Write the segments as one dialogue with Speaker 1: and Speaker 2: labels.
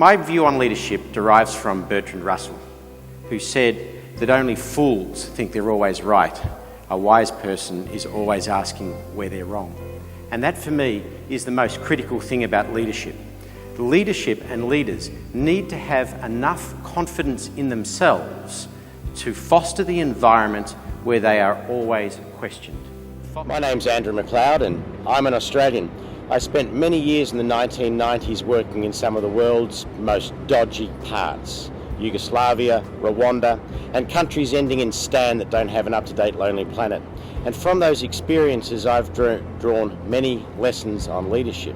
Speaker 1: My view on leadership derives from Bertrand Russell, who said that only fools think they're always right. A wise person is always asking where they're wrong. And that, for me, is the most critical thing about leadership. Leadership and leaders need to have enough confidence in themselves to foster the environment where they are always questioned.
Speaker 2: My name's Andrew MacLeod and I'm an Australian. I spent many years in the 1990s working in some of the world's most dodgy parts. Yugoslavia, Rwanda, and countries ending in Stan that don't have an up-to-date Lonely Planet. And from those experiences I've drawn many lessons on leadership.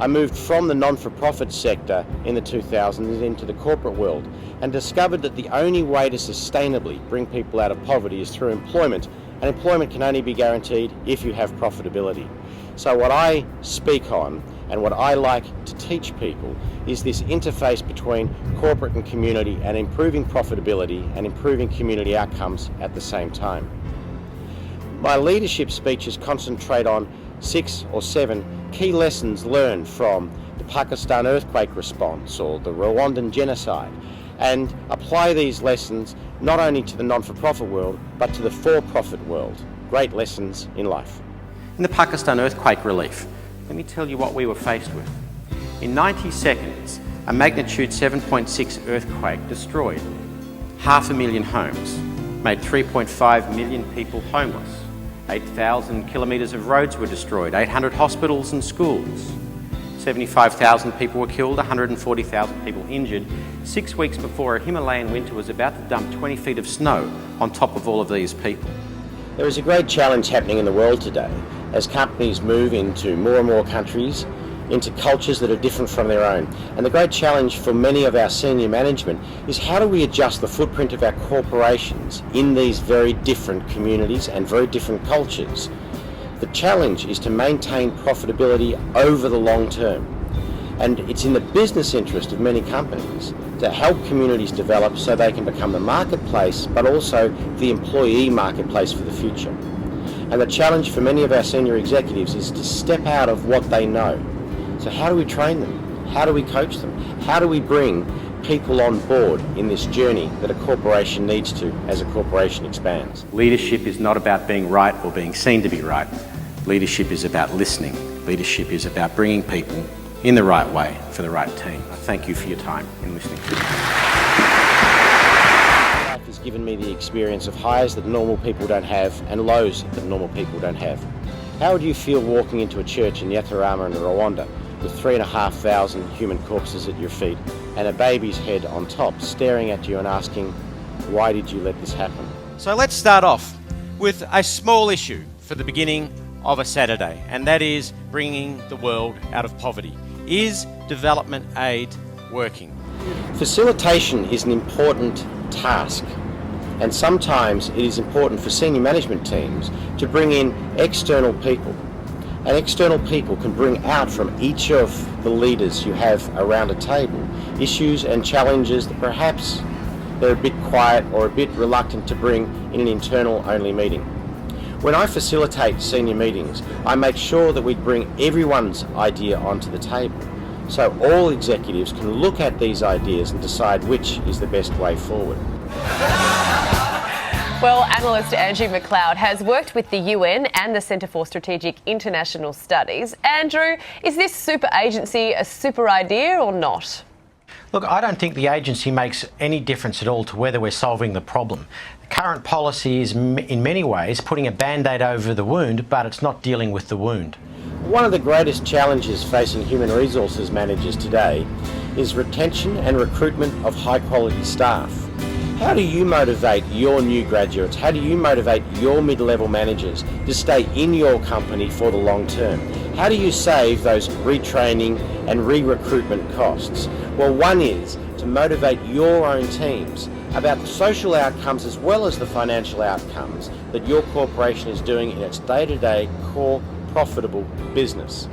Speaker 2: I moved from the non-for-profit sector in the 2000s into the corporate world and discovered that the only way to sustainably bring people out of poverty is through employment, and employment can only be guaranteed if you have profitability. So what I speak on and what I like to teach people is this interface between corporate and community and improving profitability and improving community outcomes at the same time. My leadership speeches concentrate on 6 or 7 key lessons learned from the Pakistan earthquake response or the Rwandan genocide, and apply these lessons not only to the non-for-profit world but to the for-profit world. Great lessons in life.
Speaker 1: In the Pakistan earthquake relief, let me tell you what we were faced with. In 90 seconds, a magnitude 7.6 earthquake destroyed 500,000 homes, made 3.5 million people homeless. 8,000 kilometres of roads were destroyed, 800 hospitals and schools. 75,000 people were killed, 140,000 people injured, 6 weeks before a Himalayan winter was about to dump 20 feet of snow on top of all of these people.
Speaker 2: There is a great challenge happening in the world today as companies move into more and more countries, into cultures that are different from their own. And the great challenge for many of our senior management is how do we adjust the footprint of our corporations in these very different communities and very different cultures. The challenge is to maintain profitability over the long term. And it's in the business interest of many companies to help communities develop so they can become the marketplace, but also the employee marketplace for the future. And the challenge for many of our senior executives is to step out of what they know. So how do we train them? How do we coach them? How do we bring people on board in this journey that a corporation needs to as a corporation expands?
Speaker 1: Leadership is not about being right or being seen to be right. Leadership is about listening. Leadership is about bringing people in the right way for the right team. Thank you for your time in listening to me.
Speaker 2: Life has given me the experience of highs that normal people don't have and lows that normal people don't have. How would you feel walking into a church in Yatarama in Rwanda with 3,500 human corpses at your feet and a baby's head on top staring at you and asking, why did you let this happen?
Speaker 1: So let's start off with a small issue for the beginning of a Saturday, and that is bringing the world out of poverty. Is development aid working?
Speaker 2: Facilitation is an important task, and sometimes it is important for senior management teams to bring in external people. And external people can bring out from each of the leaders you have around a table issues and challenges that perhaps they're a bit quiet or a bit reluctant to bring in an internal-only meeting. When I facilitate senior meetings, I make sure that we bring everyone's idea onto the table, so all executives can look at these ideas and decide which is the best way forward.
Speaker 3: Well, analyst Andrew MacLeod has worked with the UN and the Centre for Strategic International Studies. Andrew, is this super agency a super idea or not?
Speaker 4: Look, I don't think the agency makes any difference at all to whether we're solving the problem. The current policy is in many ways putting a band-aid over the wound, but it's not dealing with the wound.
Speaker 2: One of the greatest challenges facing human resources managers today is retention and recruitment of high-quality staff. How do you motivate your new graduates? How do you motivate your mid-level managers to stay in your company for the long term? How do you save those retraining and re-recruitment costs? Well, one is to motivate your own teams about the social outcomes as well as the financial outcomes that your corporation is doing in its day-to-day core profitable business.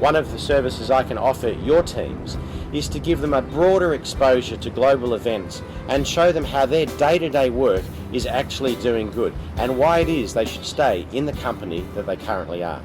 Speaker 2: One of the services I can offer your teams is to give them a broader exposure to global events and show them how their day-to-day work is actually doing good and why it is they should stay in the company that they currently are.